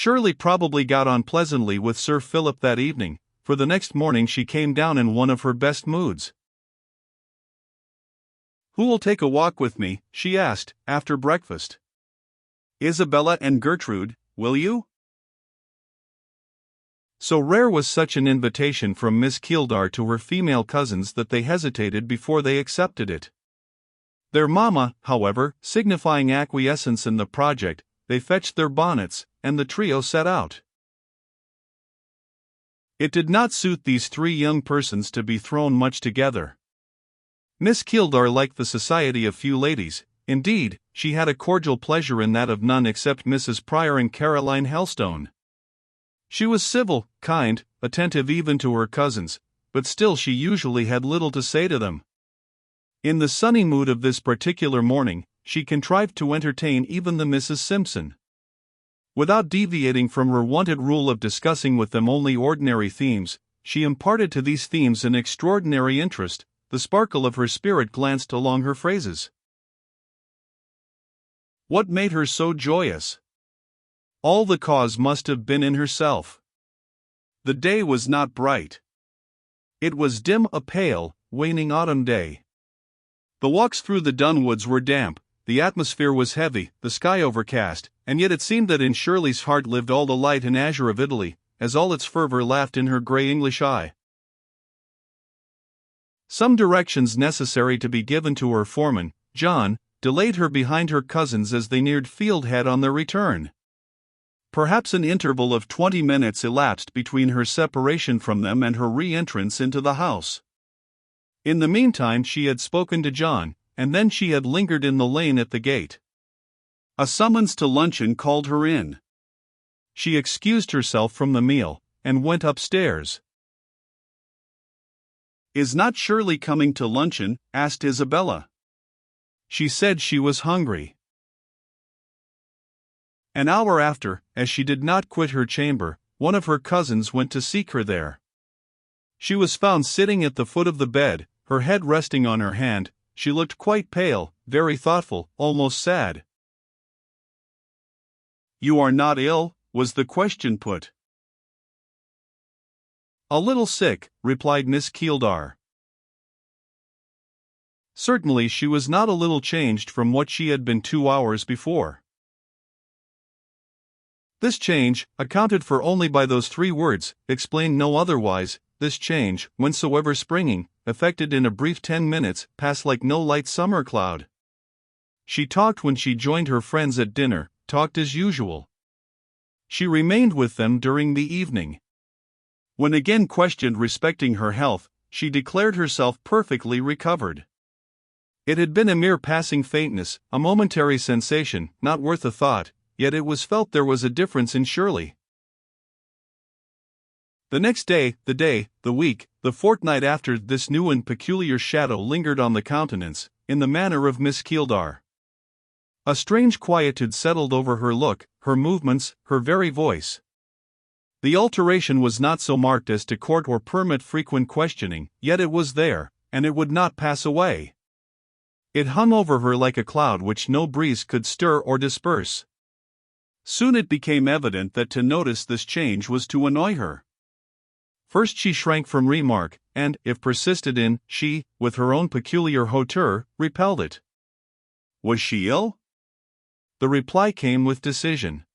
Shirley probably got on pleasantly with Sir Philip that evening, for the next morning she came down in one of her best moods. "Who will take a walk with me?" she asked, after breakfast. "Isabella and Gertrude, will you?" So rare was such an invitation from Miss Keeldar to her female cousins that they hesitated before they accepted it. Their mamma, however, signifying acquiescence in the project, they fetched their bonnets, and the trio set out. It did not suit these three young persons to be thrown much together. Miss Keeldar liked the society of few ladies; indeed, she had a cordial pleasure in that of none except Mrs. Pryor and Caroline Helstone. She was civil, kind, attentive even to her cousins, but still she usually had little to say to them. In the sunny mood of this particular morning, she contrived to entertain even the Mrs. Simpson. Without deviating from her wonted rule of discussing with them only ordinary themes, she imparted to these themes an extraordinary interest. The sparkle of her spirit glanced along her phrases. What made her so joyous? All the cause must have been in herself. The day was not bright. It was dim, a pale, waning autumn day. The walks through the Dunwoods were damp, the atmosphere was heavy, the sky overcast, and yet it seemed that in Shirley's heart lived all the light and azure of Italy, as all its fervor laughed in her grey English eye. Some directions necessary to be given to her foreman, John, delayed her behind her cousins as they neared Fieldhead on their return. Perhaps an interval of 20 minutes elapsed between her separation from them and her re-entrance into the house. In the meantime she had spoken to John, and then she had lingered in the lane at the gate. A summons to luncheon called her in. She excused herself from the meal, and went upstairs. "Is not Shirley coming to luncheon?" asked Isabella. She said she was hungry. An hour after, as she did not quit her chamber, one of her cousins went to seek her there. She was found sitting at the foot of the bed, her head resting on her hand. She looked quite pale, very thoughtful, almost sad. "You are not ill?" was the question put. "A little sick," replied Miss Keeldar. Certainly she was not a little changed from what she had been 2 hours before. This change, accounted for only by those 3 words, explained no otherwise. This change, whensoever springing, effected in a brief 10 minutes, passed like no light summer cloud. She talked when she joined her friends at dinner, talked as usual. She remained with them during the evening. When again questioned respecting her health, she declared herself perfectly recovered. It had been a mere passing faintness, a momentary sensation, not worth a thought, yet it was felt there was a difference in Shirley. The next day, the week, the fortnight after, this new and peculiar shadow lingered on the countenance, in the manner of Miss Keeldar. A strange quietude settled over her look, her movements, her very voice. The alteration was not so marked as to court or permit frequent questioning, yet it was there, and it would not pass away. It hung over her like a cloud which no breeze could stir or disperse. Soon it became evident that to notice this change was to annoy her. First she shrank from remark, and, if persisted in, she, with her own peculiar hauteur, repelled it. Was she ill? The reply came with decision.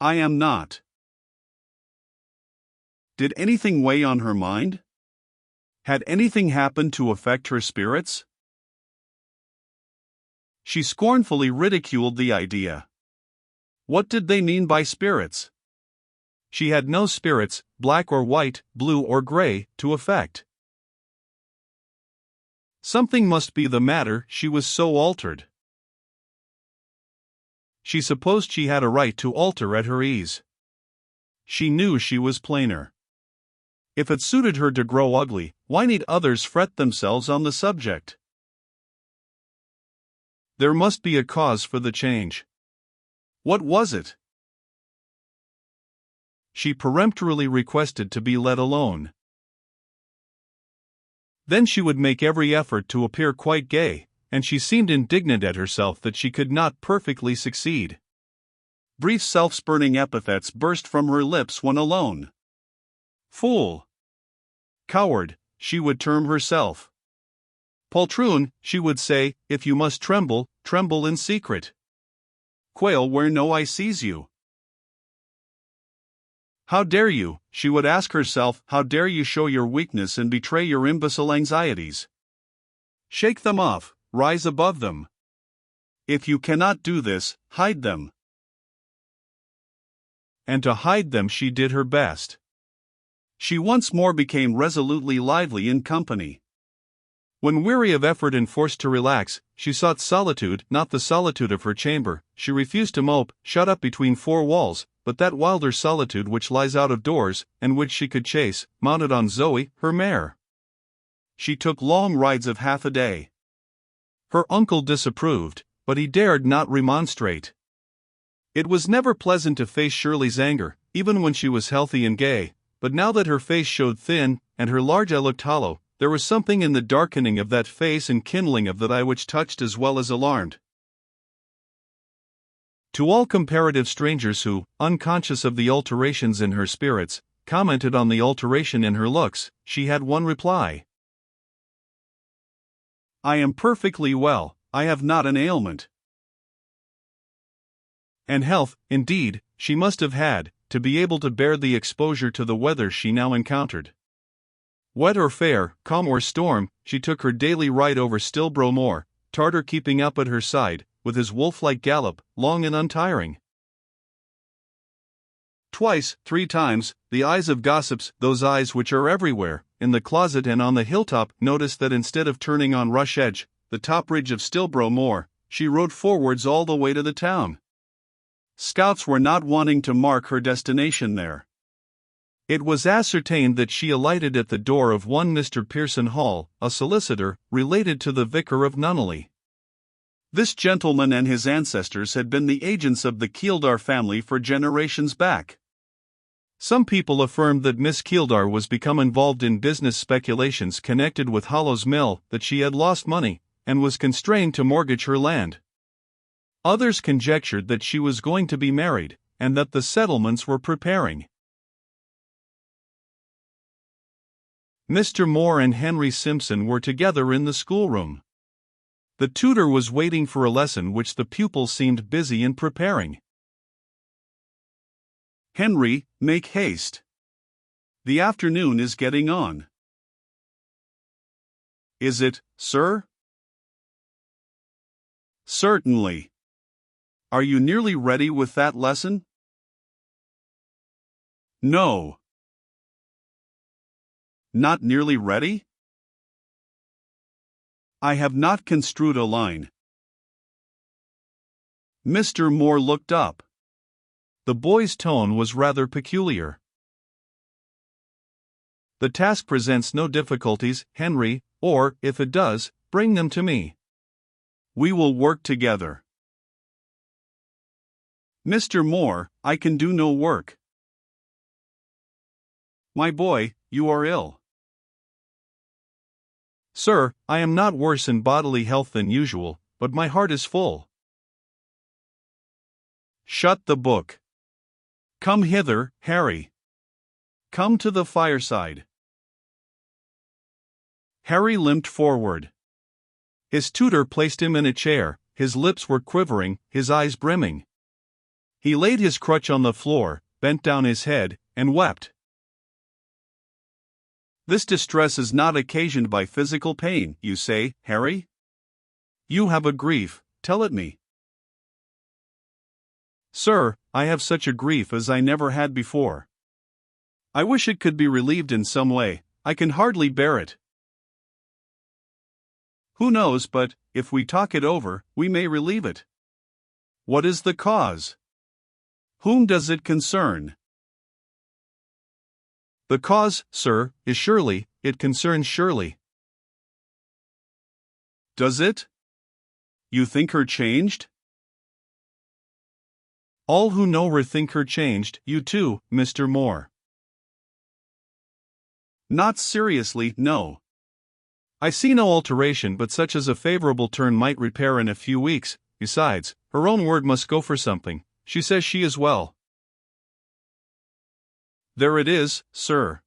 I am not. Did anything weigh on her mind? Had anything happened to affect her spirits? She scornfully ridiculed the idea. What did they mean by spirits? She had no spirits, black or white, blue or gray, to affect. Something must be the matter, she was so altered. She supposed she had a right to alter at her ease. She knew she was plainer. If it suited her to grow ugly, why need others fret themselves on the subject? There must be a cause for the change. What was it? She peremptorily requested to be let alone. Then she would make every effort to appear quite gay, and she seemed indignant at herself that she could not perfectly succeed. Brief self-spurning epithets burst from her lips when alone. Fool. Coward, she would term herself. Poltroon, she would say, if you must tremble, tremble in secret. Quail where no eye sees you. How dare you, she would ask herself, how dare you show your weakness and betray your imbecile anxieties? Shake them off, rise above them. If you cannot do this, hide them. And to hide them she did her best. She once more became resolutely lively in company. When weary of effort and forced to relax, she sought solitude, not the solitude of her chamber. She refused to mope, shut up between four walls, but that wilder solitude which lies out of doors, and which she could chase, mounted on Zoe, her mare. She took long rides of half a day. Her uncle disapproved, but he dared not remonstrate. It was never pleasant to face Shirley's anger, even when she was healthy and gay, but now that her face showed thin, and her large eye looked hollow, there was something in the darkening of that face and kindling of that eye which touched as well as alarmed. To all comparative strangers who, unconscious of the alterations in her spirits, commented on the alteration in her looks, she had one reply. I am perfectly well, I have not an ailment. And health, indeed, she must have had, to be able to bear the exposure to the weather she now encountered. Wet or fair, calm or storm, she took her daily ride over Stilbro Moor, Tartar keeping up at her side, with his wolf-like gallop, long and untiring. Twice, 3 times, the eyes of gossips, those eyes which are everywhere, in the closet and on the hilltop, noticed that instead of turning on Rush Edge, the top ridge of Stilbro Moor, she rode forwards all the way to the town. Scouts were not wanting to mark her destination there. It was ascertained that she alighted at the door of one Mr. Pearson Hall, a solicitor, related to the vicar of Nunneley. This gentleman and his ancestors had been the agents of the Keeldar family for generations back. Some people affirmed that Miss Keeldar was become involved in business speculations connected with Hollow's Mill, that she had lost money, and was constrained to mortgage her land. Others conjectured that she was going to be married, and that the settlements were preparing. Mr. Moore and Henry Simpson were together in the schoolroom. The tutor was waiting for a lesson which the pupil seemed busy in preparing. Henry, make haste. The afternoon is getting on. Is it, sir? Certainly. Are you nearly ready with that lesson? No. Not nearly ready? I have not construed a line. Mr. Moore looked up. The boy's tone was rather peculiar. The task presents no difficulties, Henry, or, if it does, bring them to me. We will work together. Mr. Moore, I can do no work. My boy, you are ill. Sir, I am not worse in bodily health than usual, but my heart is full. Shut the book. Come hither, Harry. Come to the fireside. Harry limped forward. His tutor placed him in a chair, his lips were quivering, his eyes brimming. He laid his crutch on the floor, bent down his head, and wept. This distress is not occasioned by physical pain, you say, Harry? You have a grief, tell it me. Sir, I have such a grief as I never had before. I wish it could be relieved in some way, I can hardly bear it. Who knows, but, if we talk it over, we may relieve it. What is the cause? Whom does it concern? The cause, sir, is Shirley, it concerns Shirley. Does it? You think her changed? All who know her think her changed, you too, Mr. Moore. Not seriously, no. I see no alteration but such as a favorable turn might repair in a few weeks. Besides, her own word must go for something. She says she is well. There it is, sir.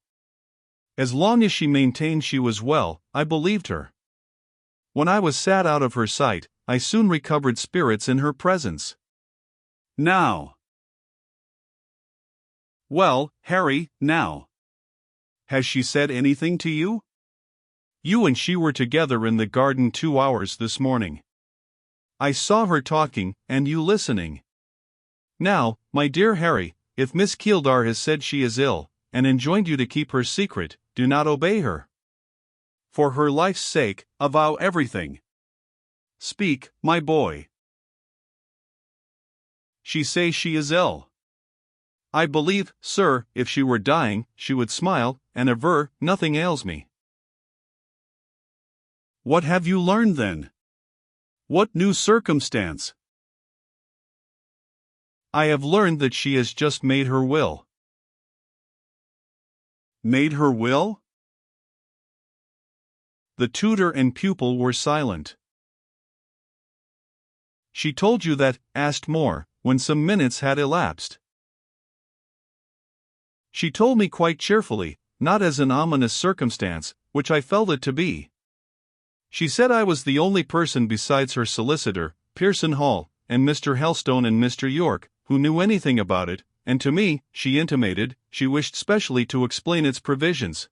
As long as she maintained she was well, I believed her. When I was sad out of her sight, I soon recovered spirits in her presence. Now. Well, Harry, now. Has she said anything to you? You and she were together in the garden 2 hours this morning. I saw her talking, and you listening. Now, my dear Harry, if Miss Keeldar has said she is ill, and enjoined you to keep her secret, do not obey her. For her life's sake, avow everything. Speak, my boy. She says she is ill. I believe, sir, if she were dying, she would smile, and aver, nothing ails me. What have you learned then? What new circumstance? I have learned that she has just made her will. Made her will? The tutor and pupil were silent. She told you that, asked more, when some minutes had elapsed. She told me quite cheerfully, not as an ominous circumstance, which I felt it to be. She said I was the only person besides her solicitor, Pearson Hall, and Mr. Helstone and Mr. York, who knew anything about it, and to me, she intimated, she wished specially to explain its provisions.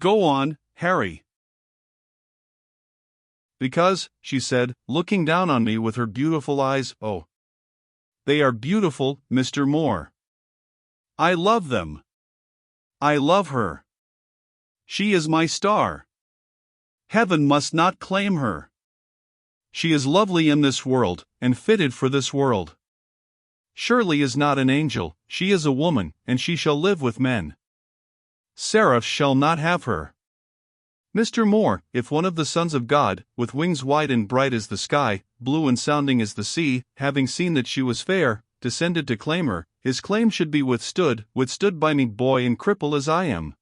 Go on, Harry. Because, she said, looking down on me with her beautiful eyes, oh, they are beautiful, Mr. Moore. I love them. I love her. She is my star. Heaven must not claim her. She is lovely in this world, and fitted for this world. Shirley is not an angel, she is a woman, and she shall live with men. Seraphs shall not have her. Mr. Moore, if one of the sons of God, with wings wide and bright as the sky, blue and sounding as the sea, having seen that she was fair, descended to claim her, his claim should be withstood by me, boy and cripple as I am.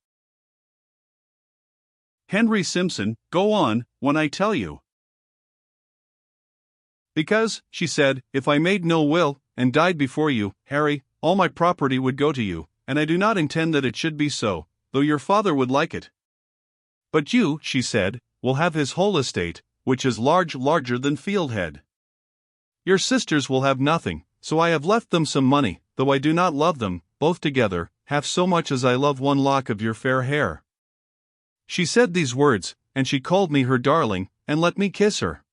Henry Simpson, go on, when I tell you. Because, she said, if I made no will, and died before you, Harry, all my property would go to you, and I do not intend that it should be so, though your father would like it. But you, she said, will have his whole estate, which is larger than Fieldhead. Your sisters will have nothing, so I have left them some money, though I do not love them, both together, half so much as I love one lock of your fair hair. She said these words, and she called me her darling, and let me kiss her.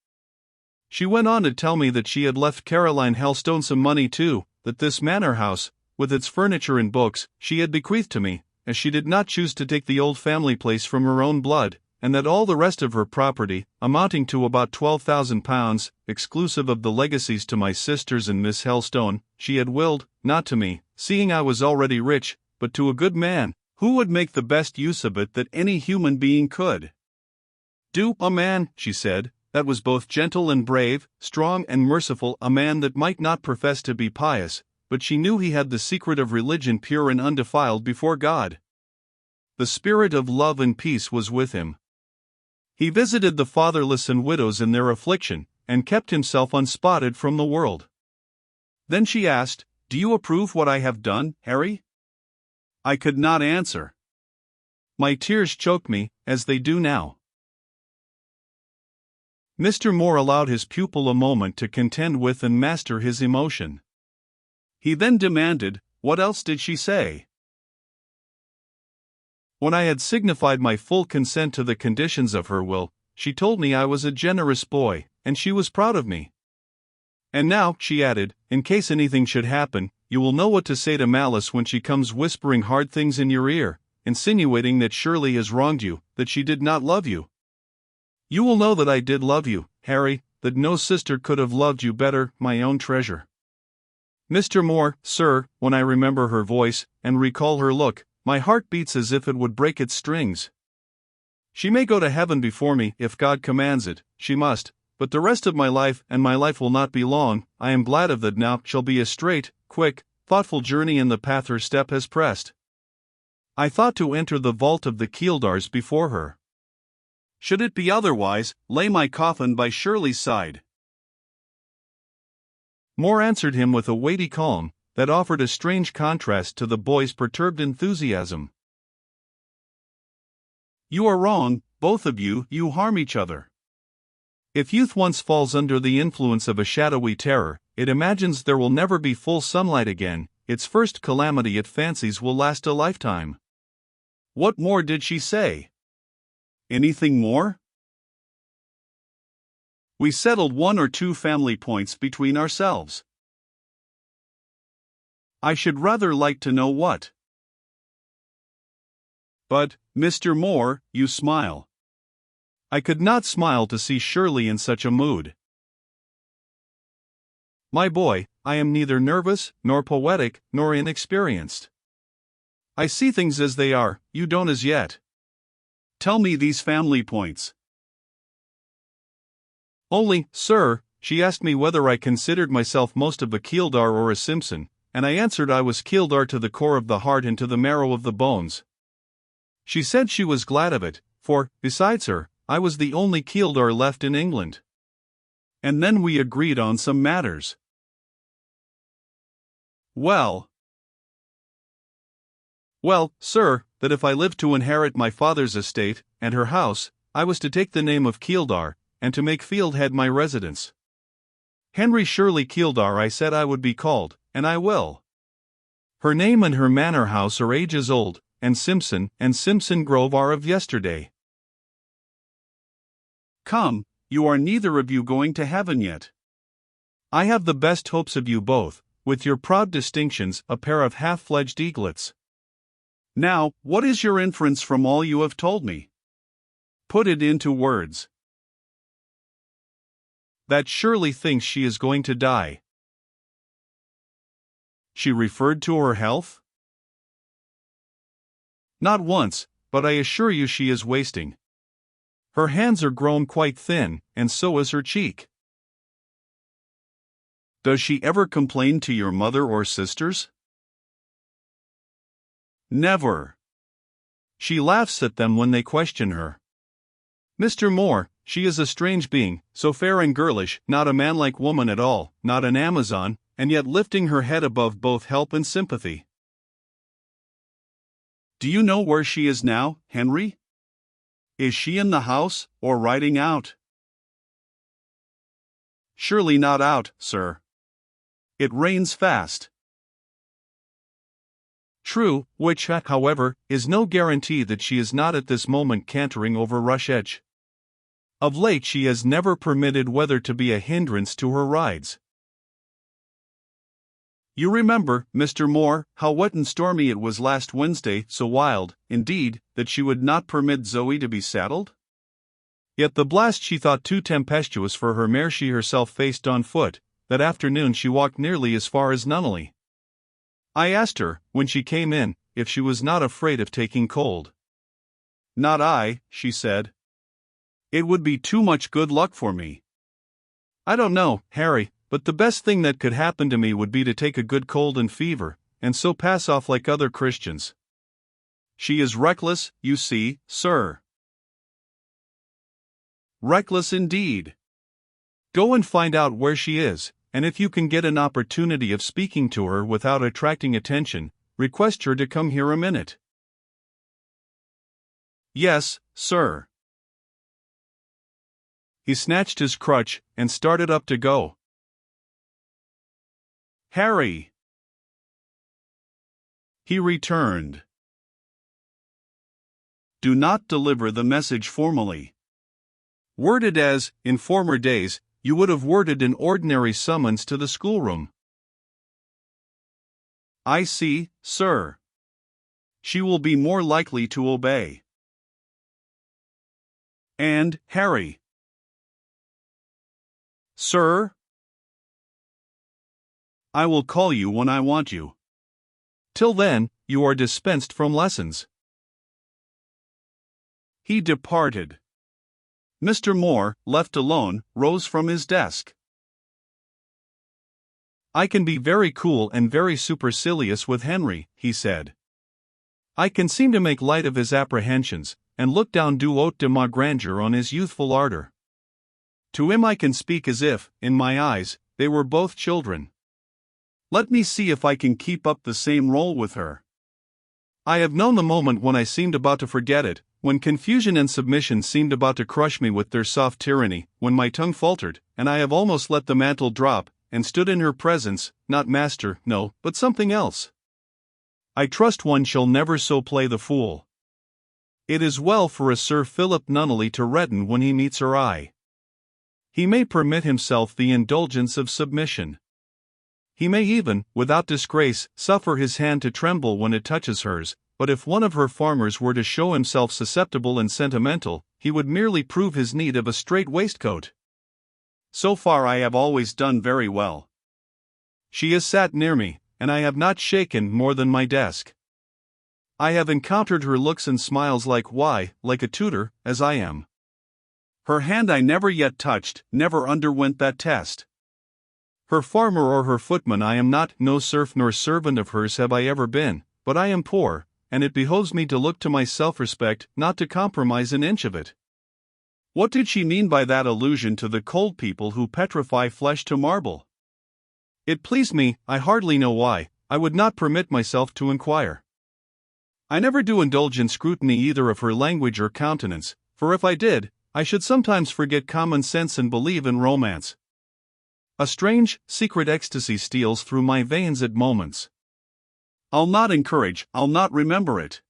She went on to tell me that she had left Caroline Helstone some money too, that this manor house, with its furniture and books, she had bequeathed to me, as she did not choose to take the old family place from her own blood, and that all the rest of her property, amounting to about £12,000, exclusive of the legacies to my sisters and Miss Helstone, she had willed, not to me, seeing I was already rich, but to a good man, who would make the best use of it that any human being could. Do, a man, she said, that was both gentle and brave, strong and merciful, a man that might not profess to be pious, but she knew he had the secret of religion pure and undefiled before God. The spirit of love and peace was with him. He visited the fatherless and widows in their affliction, and kept himself unspotted from the world. Then she asked, Do you approve what I have done, Harry? I could not answer. My tears choked me, as they do now. Mr. Moore allowed his pupil a moment to contend with and master his emotion. He then demanded, What else did she say? When I had signified my full consent to the conditions of her will, she told me I was a generous boy, and she was proud of me. And now, she added, in case anything should happen, you will know what to say to Malice when she comes whispering hard things in your ear, insinuating that Shirley has wronged you, that she did not love you. You will know that I did love you, Harry, that no sister could have loved you better, my own treasure. Mr. Moore, sir, when I remember her voice, and recall her look, my heart beats as if it would break its strings. She may go to heaven before me, if God commands it, she must, but the rest of my life, and my life will not be long, I am glad of that now, shall be a straight, quick, thoughtful journey in the path her step has pressed. I thought to enter the vault of the Keeldars before her. Should it be otherwise, lay my coffin by Shirley's side. Moore answered him with a weighty calm that offered a strange contrast to the boy's perturbed enthusiasm. "You are wrong, both of you. You harm each other. If youth once falls under the influence of a shadowy terror, it imagines there will never be full sunlight again. Its first calamity it fancies will last a lifetime." What more did she say? Anything more? We settled 1 or 2 family points between ourselves. I should rather like to know what. But, Mr. Moore, you smile. I could not smile to see Shirley in such a mood. My boy, I am neither nervous, nor poetic, nor inexperienced. I see things as they are, you don't as yet. Tell me these family points. Only, sir, she asked me whether I considered myself most of a Keeldar or a Simpson, and I answered I was Keeldar to the core of the heart and to the marrow of the bones. She said she was glad of it, for, besides her, I was the only Keeldar left in England. And then we agreed on some matters. Well, sir, that if I lived to inherit my father's estate, and her house, I was to take the name of Keeldar, and to make Fieldhead my residence. Henry Shirley Keeldar I said I would be called, and I will. Her name and her manor house are ages old, and Simpson Grove are of yesterday. Come, you are neither of you going to heaven yet. I have the best hopes of you both, with your proud distinctions, a pair of half-fledged eaglets. Now, what is your inference from all you have told me? Put it into words. That Shirley thinks she is going to die. She referred to her health? Not once, but I assure you she is wasting. Her hands are grown quite thin, and so is her cheek. Does she ever complain to your mother or sisters? Never. She laughs at them when they question her. Mr. Moore, she is a strange being, so fair and girlish, not a manlike woman at all, not an Amazon, and yet lifting her head above both help and sympathy. Do you know where she is now, Henry? Is she in the house, or riding out? Surely not out, sir. It rains fast. True, which, however, is no guarantee that she is not at this moment cantering over Rush Edge. Of late she has never permitted weather to be a hindrance to her rides. You remember, Mr. Moore, how wet and stormy it was last Wednesday, so wild, indeed, that she would not permit Zoe to be saddled? Yet the blast she thought too tempestuous for her mare she herself faced on foot. That afternoon she walked nearly as far as Nunneley. I asked her, when she came in, if she was not afraid of taking cold. Not I, she said. It would be too much good luck for me. I don't know, Harry, but the best thing that could happen to me would be to take a good cold and fever, and so pass off like other Christians. She is reckless, you see, sir. Reckless indeed. Go and find out where she is, and if you can get an opportunity of speaking to her without attracting attention, request her to come here a minute. Yes, sir. He snatched his crutch and started up to go. Harry! He returned. Do not deliver the message formally. Word it as, in former days, you would have worded an ordinary summons to the schoolroom. I see, sir. She will be more likely to obey. And, Harry. Sir? I will call you when I want you. Till then, you are dispensed from lessons. He departed. Mr. Moore, left alone, rose from his desk. I can be very cool and very supercilious with Henry, he said. I can seem to make light of his apprehensions, and look down du haut de ma grandeur on his youthful ardor. To him I can speak as if, in my eyes, they were both children. Let me see if I can keep up the same role with her. I have known the moment when I seemed about to forget it, when confusion and submission seemed about to crush me with their soft tyranny, when my tongue faltered, and I have almost let the mantle drop, and stood in her presence, not master, no, but something else. I trust one shall never so play the fool. It is well for a Sir Philip Nunneley to redden when he meets her eye. He may permit himself the indulgence of submission. He may even, without disgrace, suffer his hand to tremble when it touches hers, but if one of her farmers were to show himself susceptible and sentimental, he would merely prove his need of a strait waistcoat. So far I have always done very well. She has sat near me, and I have not shaken more than my desk. I have encountered her looks and smiles like a tutor, as I am. Her hand I never yet touched, never underwent that test. Her farmer or her footman I am not, no serf nor servant of hers have I ever been, but I am poor, and it behoves me to look to my self-respect, not to compromise an inch of it. What did she mean by that allusion to the cold people who petrify flesh to marble? It pleased me, I hardly know why. I would not permit myself to inquire. I never do indulge in scrutiny either of her language or countenance, for if I did, I should sometimes forget common sense and believe in romance. A strange, secret ecstasy steals through my veins at moments. I'll not encourage, I'll not remember it.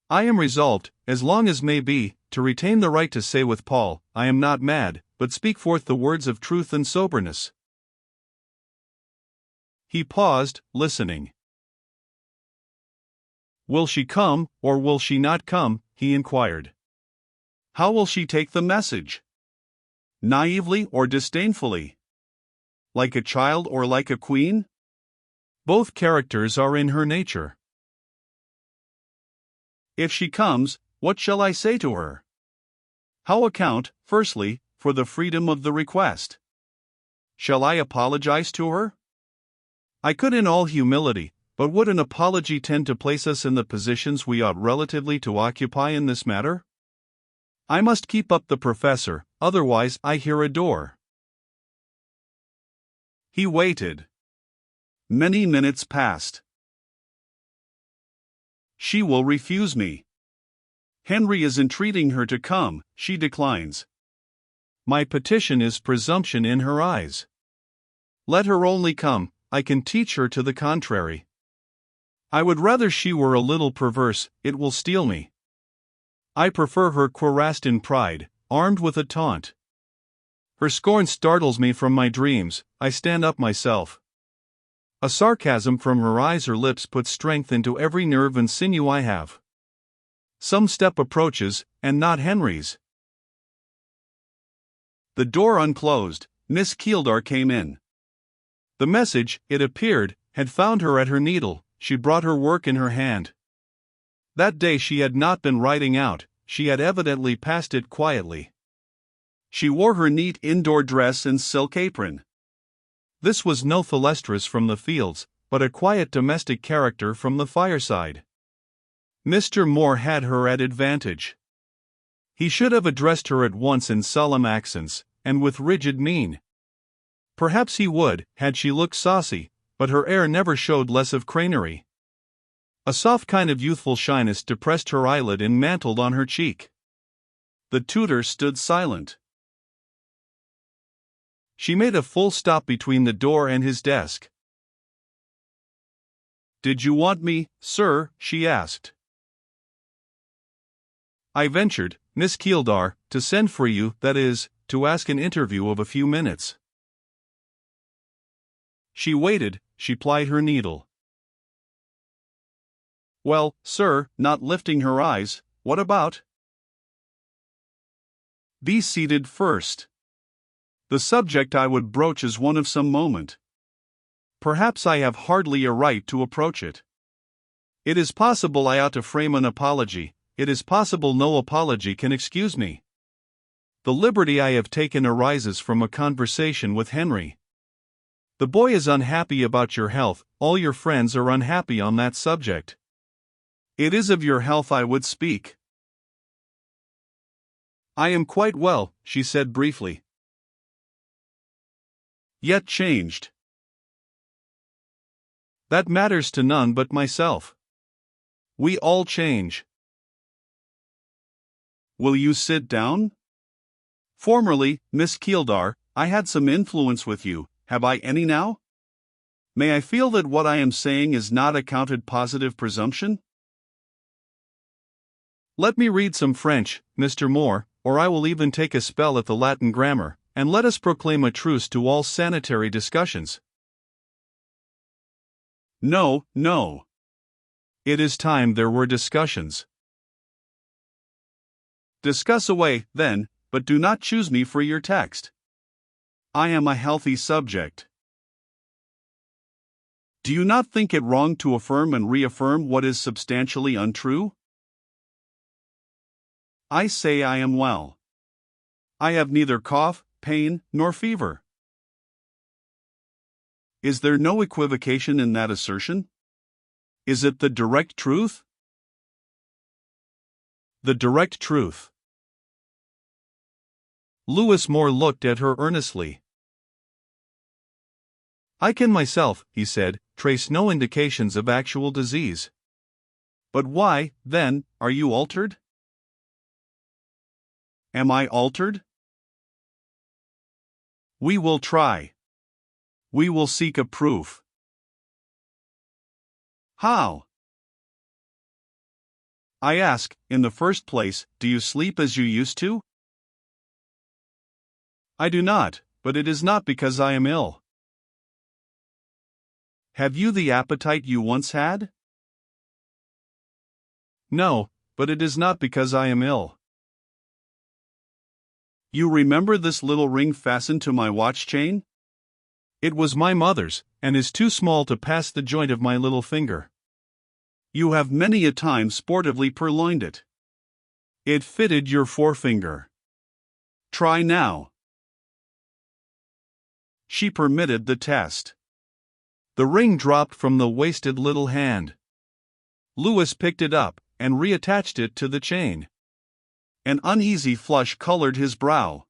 I am resolved, as long as may be, to retain the right to say with Paul, I am not mad, but speak forth the words of truth and soberness. He paused, listening. Will she come, or will she not come? He inquired. How will she take the message? Naively or disdainfully? Like a child or like a queen? Both characters are in her nature. If she comes, what shall I say to her? How account, firstly, for the freedom of the request? Shall I apologize to her? I could in all humility, but would an apology tend to place us in the positions we ought relatively to occupy in this matter? I must keep up the professor, otherwise I hear a door. He waited. Many minutes passed. She will refuse me. Henry is entreating her to come, she declines. My petition is presumption in her eyes. Let her only come, I can teach her to the contrary. I would rather she were a little perverse, it will steel me. I prefer her cuirassed in pride, armed with a taunt. Her scorn startles me from my dreams, I stand up myself. A sarcasm from her eyes or lips puts strength into every nerve and sinew I have. Some step approaches, and not Henry's. The door unclosed, Miss Keeldar came in. The message, it appeared, had found her at her needle, she brought her work in her hand. That day she had not been writing out, she had evidently passed it quietly. She wore her neat indoor dress and silk apron. This was no Thylestrus from the fields, but a quiet domestic character from the fireside. Mr. Moore had her at advantage. He should have addressed her at once in solemn accents, and with rigid mien. Perhaps he would, had she looked saucy, but her air never showed less of crânerie. A soft kind of youthful shyness depressed her eyelid and mantled on her cheek. The tutor stood silent. She made a full stop between the door and his desk. Did you want me, sir? She asked. I ventured, Miss Keeldar, to send for you, that is, to ask an interview of a few minutes. She waited, she plied her needle. Well, sir, not lifting her eyes, what about? Be seated first. The subject I would broach is one of some moment. Perhaps I have hardly a right to approach it. It is possible I ought to frame an apology, it is possible no apology can excuse me. The liberty I have taken arises from a conversation with Henry. The boy is unhappy about your health, all your friends are unhappy on that subject. It is of your health I would speak. I am quite well, she said briefly. yet changed. That matters to none but myself. We all change. Will you sit down? Formerly, Miss Keeldar, I had some influence with you. Have I any now? May I feel that what I am saying is not a counted positive presumption? Let me read some French, Mr. Moore, or I will even take a spell at the Latin grammar, and let us proclaim a truce to all sanitary discussions. No, no. It is time there were discussions. Discuss away, then, but do not choose me for your text. I am a healthy subject. Do you not think it wrong to affirm and reaffirm what is substantially untrue? I say I am well. I have neither cough, pain, nor fever. Is there no equivocation in that assertion? Is it the direct truth? The direct truth. Lewis Moore looked at her earnestly. I can myself, he said, trace no indications of actual disease. But why, then, are you altered? Am I altered? We will try. We will seek a proof. How? I ask, in the first place, do you sleep as you used to? I do not, but it is not because I am ill. Have you the appetite you once had? No, but it is not because I am ill. You remember this little ring fastened to my watch chain? It was my mother's, and is too small to pass the joint of my little finger. You have many a time sportively purloined it. It fitted your forefinger. Try now. She permitted the test. The ring dropped from the wasted little hand. Lewis picked it up, and reattached it to the chain. An uneasy flush colored his brow.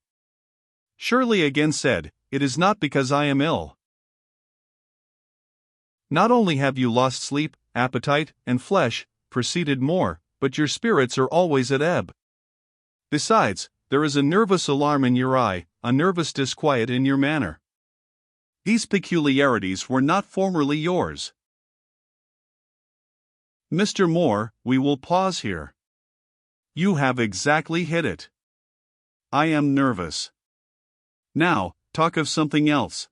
Shirley again said, It is not because I am ill. Not only have you lost sleep, appetite, and flesh, proceeded Moore, but your spirits are always at ebb. Besides, there is a nervous alarm in your eye, a nervous disquiet in your manner. These peculiarities were not formerly yours. Mr. Moore, we will pause here. You have exactly hit it. I am nervous. Now, talk of something else.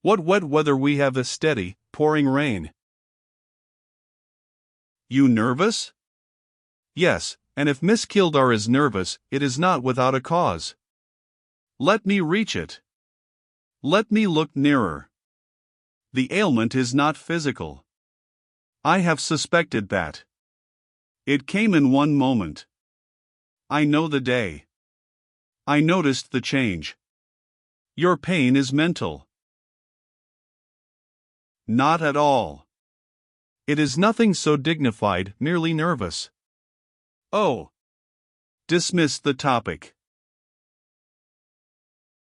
What wet weather we have, a steady, pouring rain. You nervous? Yes, and if Miss Keeldar is nervous, it is not without a cause. Let me reach it. Let me look nearer. The ailment is not physical. I have suspected that. It came in one moment. I know the day. I noticed the change. Your pain is mental. Not at all. It is nothing so dignified, merely nervous. Oh. Dismiss the topic.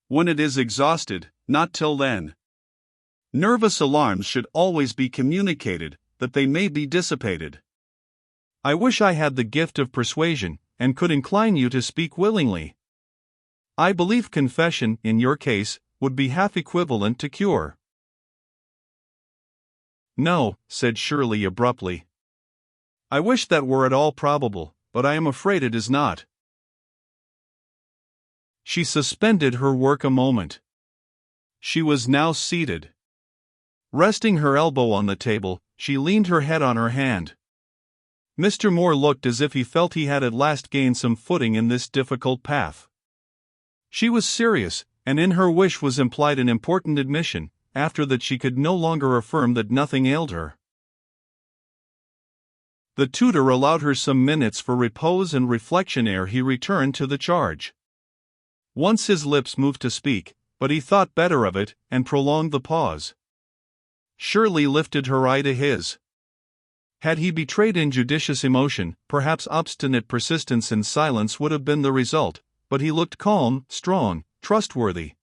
When it is exhausted, not till then. Nervous alarms should always be communicated, that they may be dissipated. I wish I had the gift of persuasion, and could incline you to speak willingly. I believe confession, in your case, would be half equivalent to cure. No, said Shirley abruptly. I wish that were at all probable, but I am afraid it is not. She suspended her work a moment. She was now seated. Resting her elbow on the table, she leaned her head on her hand. Mr. Moore looked as if he felt he had at last gained some footing in this difficult path. She was serious, and in her wish was implied an important admission, after that she could no longer affirm that nothing ailed her. The tutor allowed her some minutes for repose and reflection ere he returned to the charge. Once his lips moved to speak, but he thought better of it, and prolonged the pause. Shirley lifted her eye to his. Had he betrayed injudicious emotion, perhaps obstinate persistence and silence would have been the result, but he looked calm, strong, trustworthy.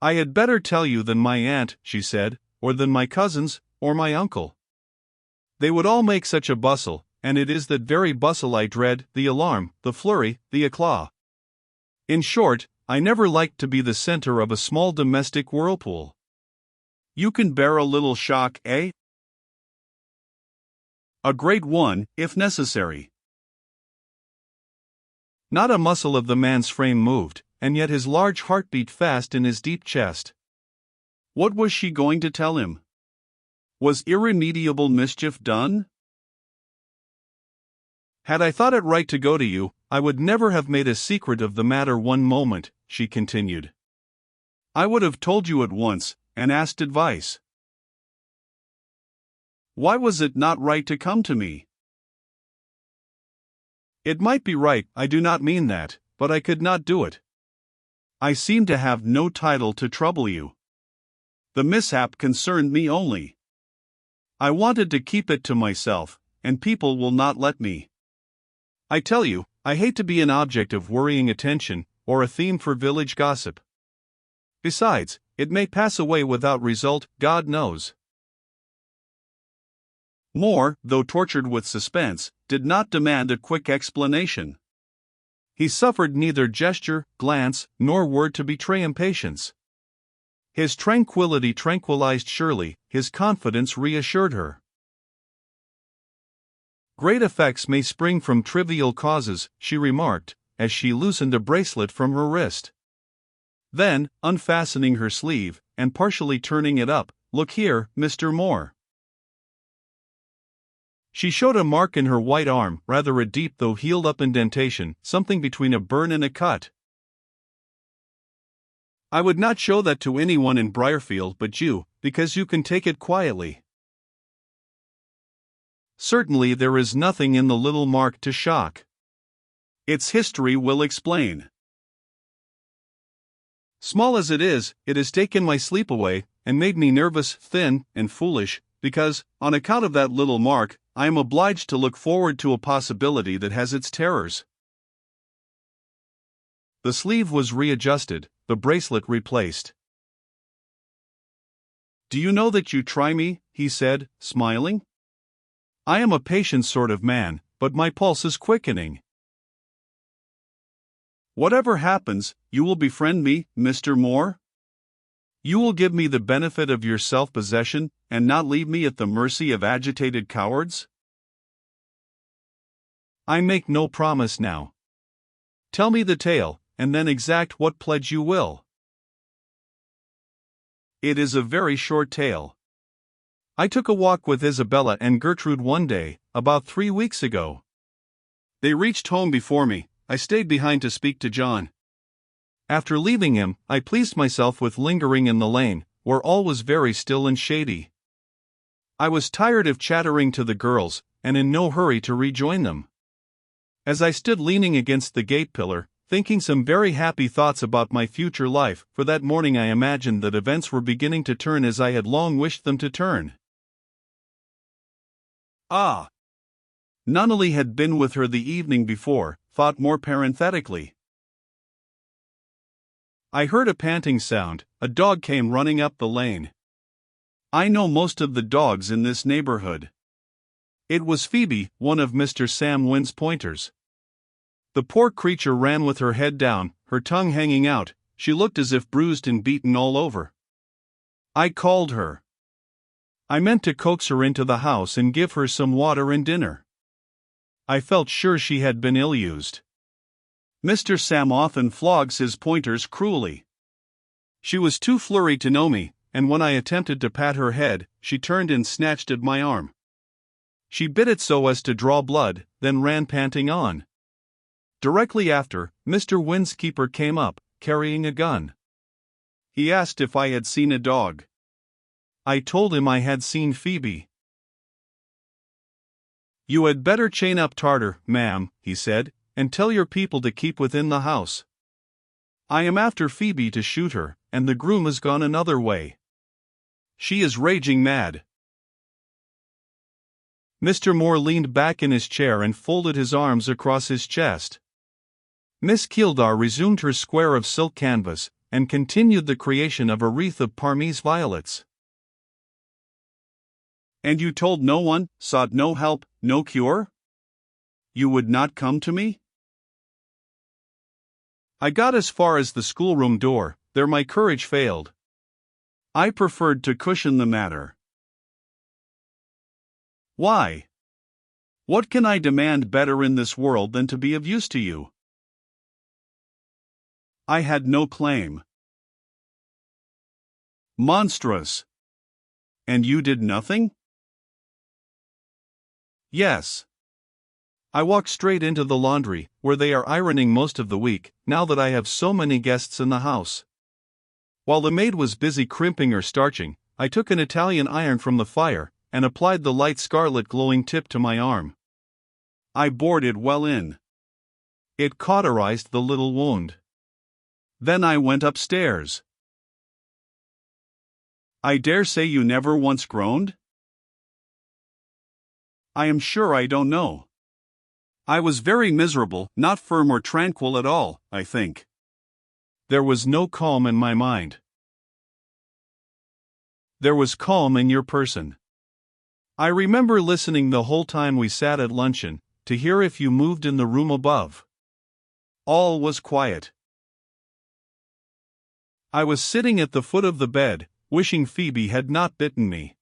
I had better tell you than my aunt, she said, or than my cousins, or my uncle. They would all make such a bustle, and it is that very bustle I dread, the alarm, the flurry, the éclat. In short, I never liked to be the center of a small domestic whirlpool. You can bear a little shock, eh? A great one, if necessary. Not a muscle of the man's frame moved, and yet his large heart beat fast in his deep chest. What was she going to tell him? Was irremediable mischief done? Had I thought it right to go to you, I would never have made a secret of the matter one moment, she continued. I would have told you at once, and asked advice. Why was it not right to come to me? It might be right, I do not mean that, but I could not do it. I seem to have no title to trouble you. The mishap concerned me only. I wanted to keep it to myself, and people will not let me. I tell you, I hate to be an object of worrying attention, or a theme for village gossip. Besides, it may pass away without result, God knows. Moore, though tortured with suspense, did not demand a quick explanation. He suffered neither gesture, glance, nor word to betray impatience. His tranquility tranquilized Shirley, his confidence reassured her. Great effects may spring from trivial causes, she remarked, as she loosened a bracelet from her wrist. Then, unfastening her sleeve, and partially turning it up, look here, Mr. Moore. She showed a mark in her white arm, rather a deep though healed-up indentation, something between a burn and a cut. I would not show that to anyone in Briarfield but you, because you can take it quietly. Certainly there is nothing in the little mark to shock. Its history will explain. Small as it is, it has taken my sleep away, and made me nervous, thin, and foolish, because, on account of that little mark, I am obliged to look forward to a possibility that has its terrors. The sleeve was readjusted, the bracelet replaced. Do you know that you try me? He said, smiling. I am a patient sort of man, but my pulse is quickening. Whatever happens, you will befriend me, Mr. Moore? You will give me the benefit of your self-possession, and not leave me at the mercy of agitated cowards? I make no promise now. Tell me the tale, and then exact what pledge you will. It is a very short tale. I took a walk with Isabella and Gertrude one day, about 3 weeks ago. They reached home before me. I stayed behind to speak to John. After leaving him, I pleased myself with lingering in the lane, where all was very still and shady. I was tired of chattering to the girls, and in no hurry to rejoin them. As I stood leaning against the gate pillar, thinking some very happy thoughts about my future life, for that morning I imagined that events were beginning to turn as I had long wished them to turn. Ah! Nunnally had been with her the evening before, thought more parenthetically. I heard a panting sound, a dog came running up the lane. I know most of the dogs in this neighborhood. It was Phoebe, one of Mr. Sam Wynn's pointers. The poor creature ran with her head down, her tongue hanging out, she looked as if bruised and beaten all over. I called her. I meant to coax her into the house and give her some water and dinner. I felt sure she had been ill-used. Mr. Sam often flogs his pointers cruelly. She was too flurried to know me, and when I attempted to pat her head, she turned and snatched at my arm. She bit it so as to draw blood, then ran panting on. Directly after, Mr. Wynn's keeper came up, carrying a gun. He asked if I had seen a dog. I told him I had seen Phoebe. You had better chain up Tartar, ma'am, he said, and tell your people to keep within the house. I am after Phoebe to shoot her, and the groom has gone another way. She is raging mad. Mr. Moore leaned back in his chair and folded his arms across his chest. Miss Keeldar resumed her square of silk canvas, and continued the creation of a wreath of Parmese violets. And you told no one, sought no help, no cure? You would not come to me? I got as far as the schoolroom door, there my courage failed. I preferred to cushion the matter. Why? What can I demand better in this world than to be of use to you? I had no claim. Monstrous. And you did nothing? Yes. I walked straight into the laundry, where they are ironing most of the week, now that I have so many guests in the house. While the maid was busy crimping or starching, I took an Italian iron from the fire, and applied the light scarlet glowing tip to my arm. I bored it well in. It cauterized the little wound. Then I went upstairs. I dare say you never once groaned? I am sure I don't know. I was very miserable, not firm or tranquil at all, I think. There was no calm in my mind. There was calm in your person. I remember listening the whole time we sat at luncheon, to hear if you moved in the room above. All was quiet. I was sitting at the foot of the bed, wishing Phoebe had not bitten me.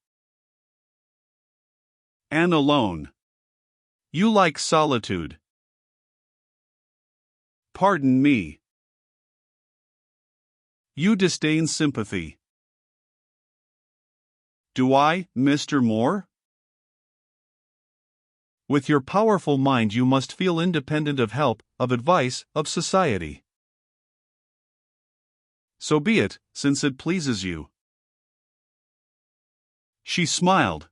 And alone. You like solitude. Pardon me. You disdain sympathy. Do I, Mr. Moore? With your powerful mind you must feel independent of help, of advice, of society. So be it, since it pleases you. She smiled.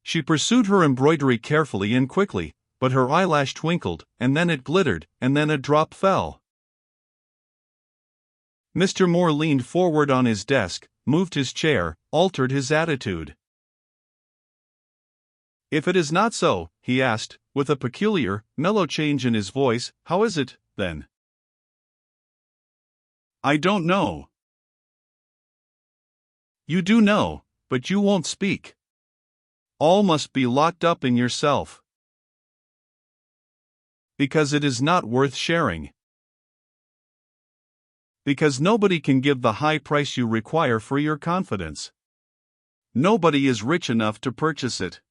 She pursued her embroidery carefully and quickly, but her eyelash twinkled, and then it glittered, and then a drop fell. Mr. Moore leaned forward on his desk, moved his chair, altered his attitude. "If it is not so," he asked, with a peculiar, mellow change in his voice, "how is it, then?" "I don't know." "You do know, but you won't speak. All must be locked up in yourself. Because it is not worth sharing. Because nobody can give the high price you require for your confidence. Nobody is rich enough to purchase it.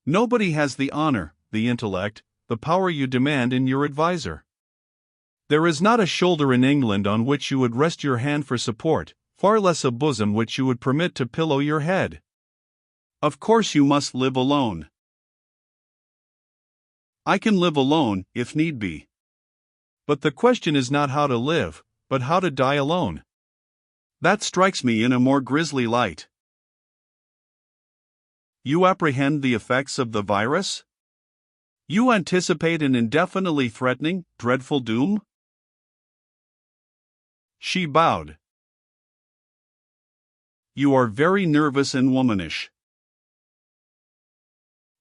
Nobody has the honor, the intellect, the power you demand in your advisor. There is not a shoulder in England on which you would rest your hand for support, far less a bosom which you would permit to pillow your head. Of course you must live alone. I can live alone, if need be. But the question is not how to live, but how to die alone. That strikes me in a more grisly light. You apprehend the effects of the virus? You anticipate an indefinitely threatening, dreadful doom? She bowed. You are very nervous and womanish.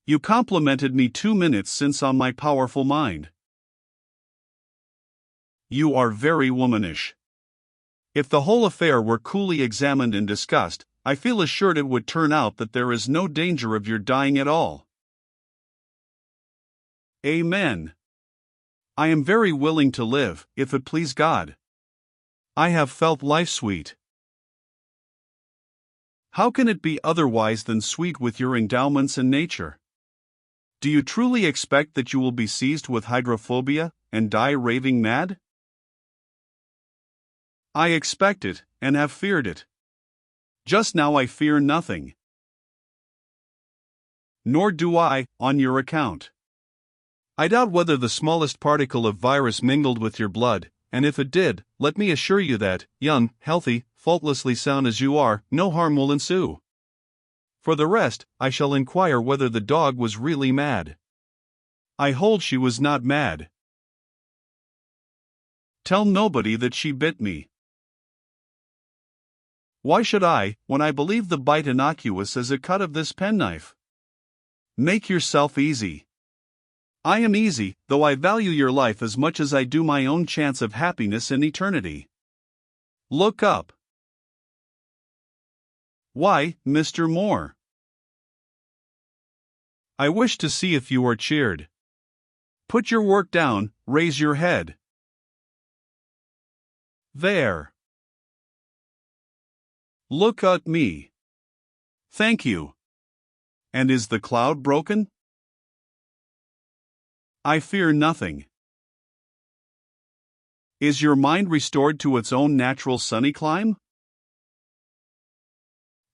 You complimented me 2 minutes since on my powerful mind. You are very womanish. If the whole affair were coolly examined and discussed, I feel assured it would turn out that there is no danger of your dying at all. Amen. I am very willing to live, if it please God. I have felt life sweet. How can it be otherwise than sweet with your endowments and nature? Do you truly expect that you will be seized with hydrophobia, and die raving mad? I expect it, and have feared it. Just now I fear nothing. Nor do I, on your account. I doubt whether the smallest particle of virus mingled with your blood, and if it did, let me assure you that, young, healthy, faultlessly sound as you are, no harm will ensue. For the rest, I shall inquire whether the dog was really mad. I hold she was not mad. Tell nobody that she bit me. Why should I, when I believe the bite innocuous as a cut of this penknife? Make yourself easy. I am easy, though I value your life as much as I do my own chance of happiness in eternity. Look up. Why, Mr. Moore? I wish to see if you are cheered. Put your work down, raise your head. There. Look at me. Thank you. And is the cloud broken? I fear nothing. Is your mind restored to its own natural sunny clime?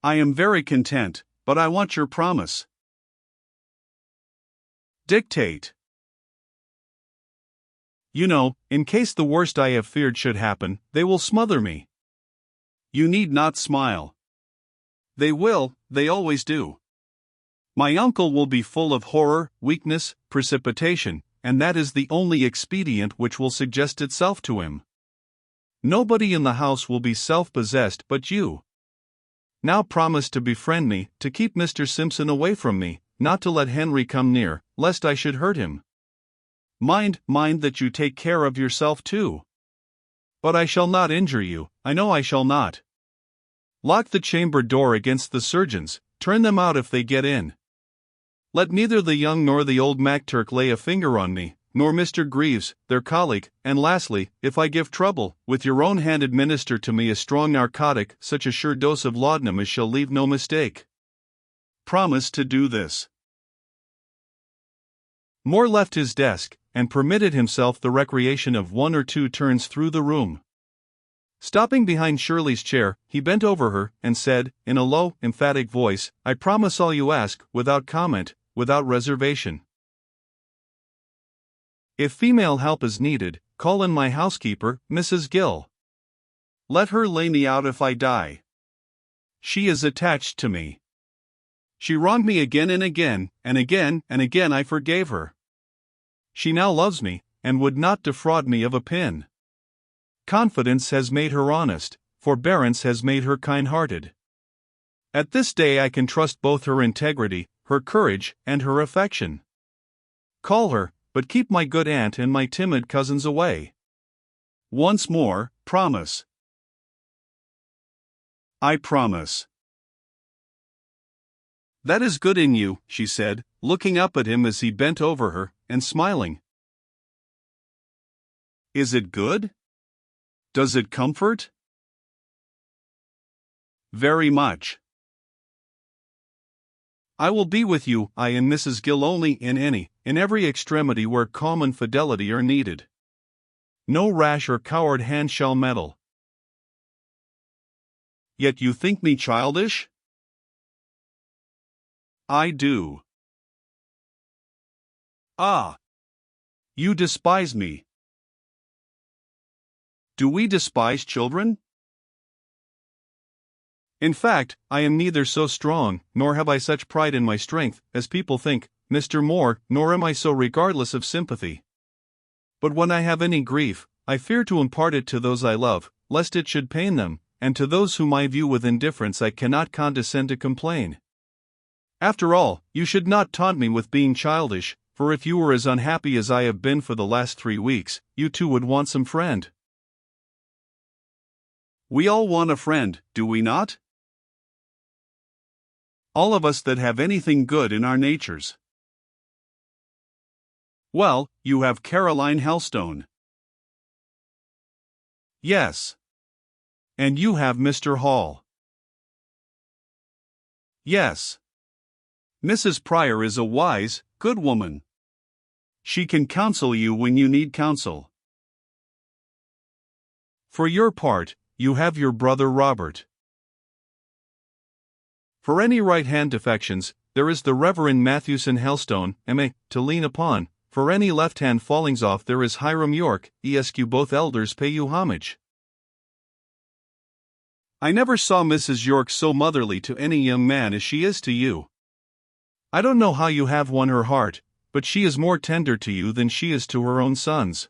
I am very content, but I want your promise. Dictate. You know, in case the worst I have feared should happen, they will smother me. You need not smile. They will, they always do. My uncle will be full of horror, weakness, precipitation, and that is the only expedient which will suggest itself to him. Nobody in the house will be self-possessed but you. Now promise to befriend me, to keep Mr. Simpson away from me, not to let Henry come near, lest I should hurt him. Mind that you take care of yourself too. But I shall not injure you, I know I shall not. Lock the chamber door against the surgeons, turn them out if they get in. Let neither the young nor the old MacTurk lay a finger on me, nor Mr. Greaves, their colleague, and lastly, if I give trouble, with your own hand administer to me a strong narcotic, such a sure dose of laudanum as shall leave no mistake. Promise to do this. Moore left his desk, and permitted himself the recreation of 1 or 2 turns through the room. Stopping behind Shirley's chair, he bent over her, and said, in a low, emphatic voice, I promise all you ask, without comment, without reservation. If female help is needed, call in my housekeeper, Mrs. Gill. Let her lay me out if I die. She is attached to me. She wronged me again and again, and again and again I forgave her. She now loves me, and would not defraud me of a pin. Confidence has made her honest, forbearance has made her kind-hearted. At this day I can trust both her integrity, her courage, and her affection. Call her, but keep my good aunt and my timid cousins away. Once more, promise. I promise. That is good in you, she said, looking up at him as he bent over her, and smiling. Is it good? Does it comfort? Very much. I will be with you, I and Mrs. Gill only in every extremity where calm and fidelity are needed. No rash or coward hand shall meddle. Yet you think me childish? I do. Ah! You despise me. Do we despise children? In fact, I am neither so strong, nor have I such pride in my strength, as people think, Mr. Moore, nor am I so regardless of sympathy. But when I have any grief, I fear to impart it to those I love, lest it should pain them, and to those whom I view with indifference I cannot condescend to complain. After all, you should not taunt me with being childish, for if you were as unhappy as I have been for the last 3 weeks, you too would want some friend. We all want a friend, do we not? All of us that have anything good in our natures. Well, you have Caroline Helstone. Yes. And you have Mr. Hall. Yes. Mrs. Pryor is a wise, good woman. She can counsel you when you need counsel. For your part, you have your brother Robert. For any right-hand defections, there is the Reverend Matthewson Helstone, M.A., to lean upon. For any left-hand fallings off there is Hiram York, Esq. Both elders pay you homage. I never saw Mrs. York so motherly to any young man as she is to you. I don't know how you have won her heart, but she is more tender to you than she is to her own sons.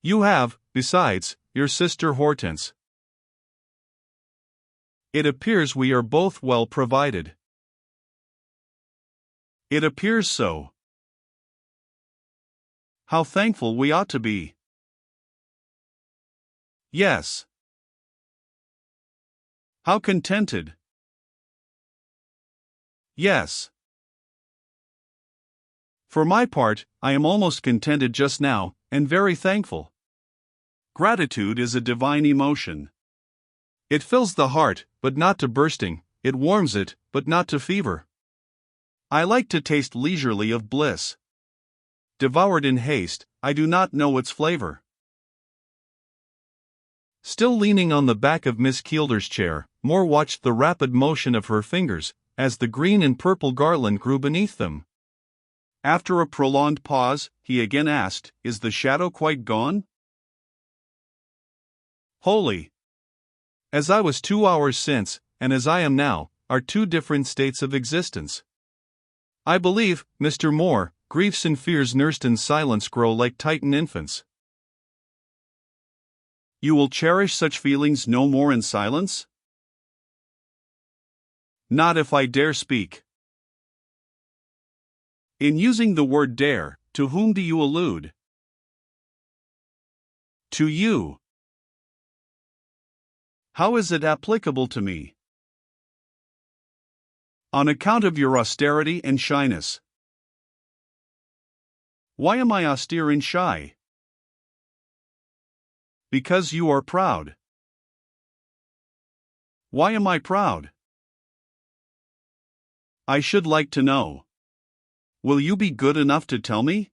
You have, besides, your sister Hortense. It appears we are both well provided. It appears so. How thankful we ought to be. Yes. How contented. Yes. For my part, I am almost contented just now, and very thankful. Gratitude is a divine emotion. It fills the heart, but not to bursting, it warms it, but not to fever. I like to taste leisurely of bliss. Devoured in haste, I do not know its flavor. Still leaning on the back of Miss Keeldor's chair, Moore watched the rapid motion of her fingers, as the green and purple garland grew beneath them. After a prolonged pause, he again asked, "Is the shadow quite gone?" "Wholly. As I was 2 hours since, and as I am now, are two different states of existence. I believe, Mr. Moore, griefs and fears nursed in silence grow like Titan infants." "You will cherish such feelings no more in silence?" "Not if I dare speak." In using the word dare, to whom do you allude? To you. How is it applicable to me? On account of your austerity and shyness. Why am I austere and shy? Because you are proud. Why am I proud? I should like to know. Will you be good enough to tell me?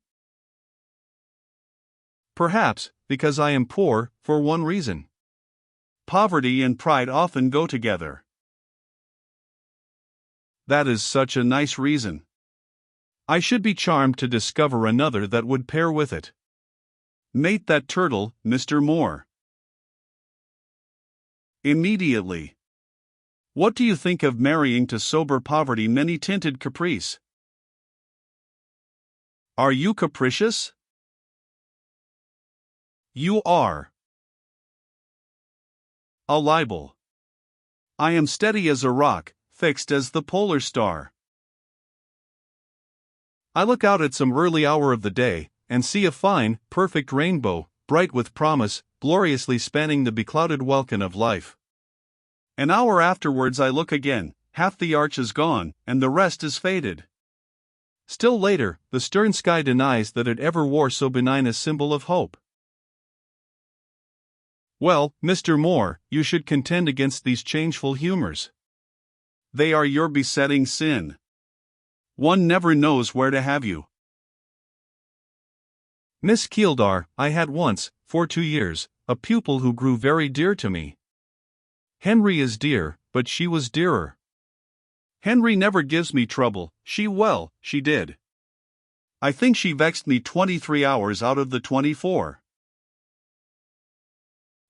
Perhaps, because I am poor, for one reason. Poverty and pride often go together. That is such a nice reason. I should be charmed to discover another that would pair with it. Mate that turtle, Mr. Moore. Immediately. What do you think of marrying to sober poverty many-tinted caprice? Are you capricious? You are. A libel. I am steady as a rock, fixed as the polar star. I look out at some early hour of the day, and see a fine, perfect rainbow, bright with promise, gloriously spanning the beclouded welkin of life. An hour afterwards I look again, half the arch is gone, and the rest is faded. Still later, the stern sky denies that it ever wore so benign a symbol of hope. Well, Mr. Moore, you should contend against these changeful humors. They are your besetting sin. One never knows where to have you. Miss Keeldar, I had once, for 2 years, a pupil who grew very dear to me. Henry is dear, but she was dearer. Henry never gives me trouble, she did. I think she vexed me 23 hours out of the 24.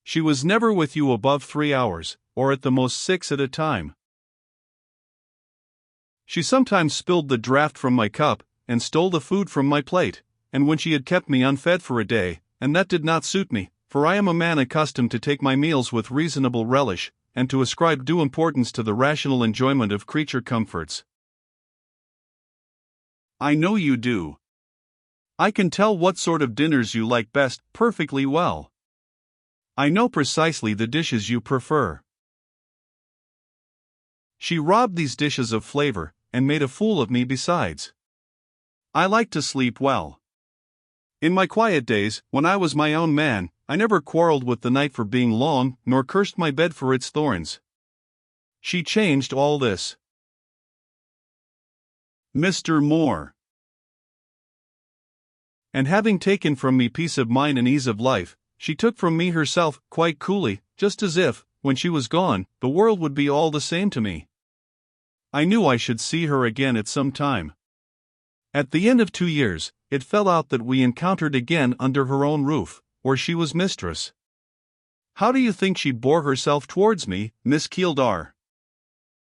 She was never with you above 3 hours, or at the most 6 at a time. She sometimes spilled the draught from my cup, and stole the food from my plate, and when she had kept me unfed for a day, and that did not suit me, for I am a man accustomed to take my meals with reasonable relish, and to ascribe due importance to the rational enjoyment of creature comforts. I know you do. I can tell what sort of dinners you like best, perfectly well. I know precisely the dishes you prefer. She robbed these dishes of flavor, and made a fool of me besides. I like to sleep well. In my quiet days, when I was my own man, I never quarreled with the night for being long, nor cursed my bed for its thorns. She changed all this. Mr. Moore. And having taken from me peace of mind and ease of life, she took from me herself, quite coolly, just as if, when she was gone, the world would be all the same to me. I knew I should see her again at some time. At the end of 2 years, it fell out that we encountered again under her own roof, where she was mistress. How do you think she bore herself towards me, Miss Keeldar?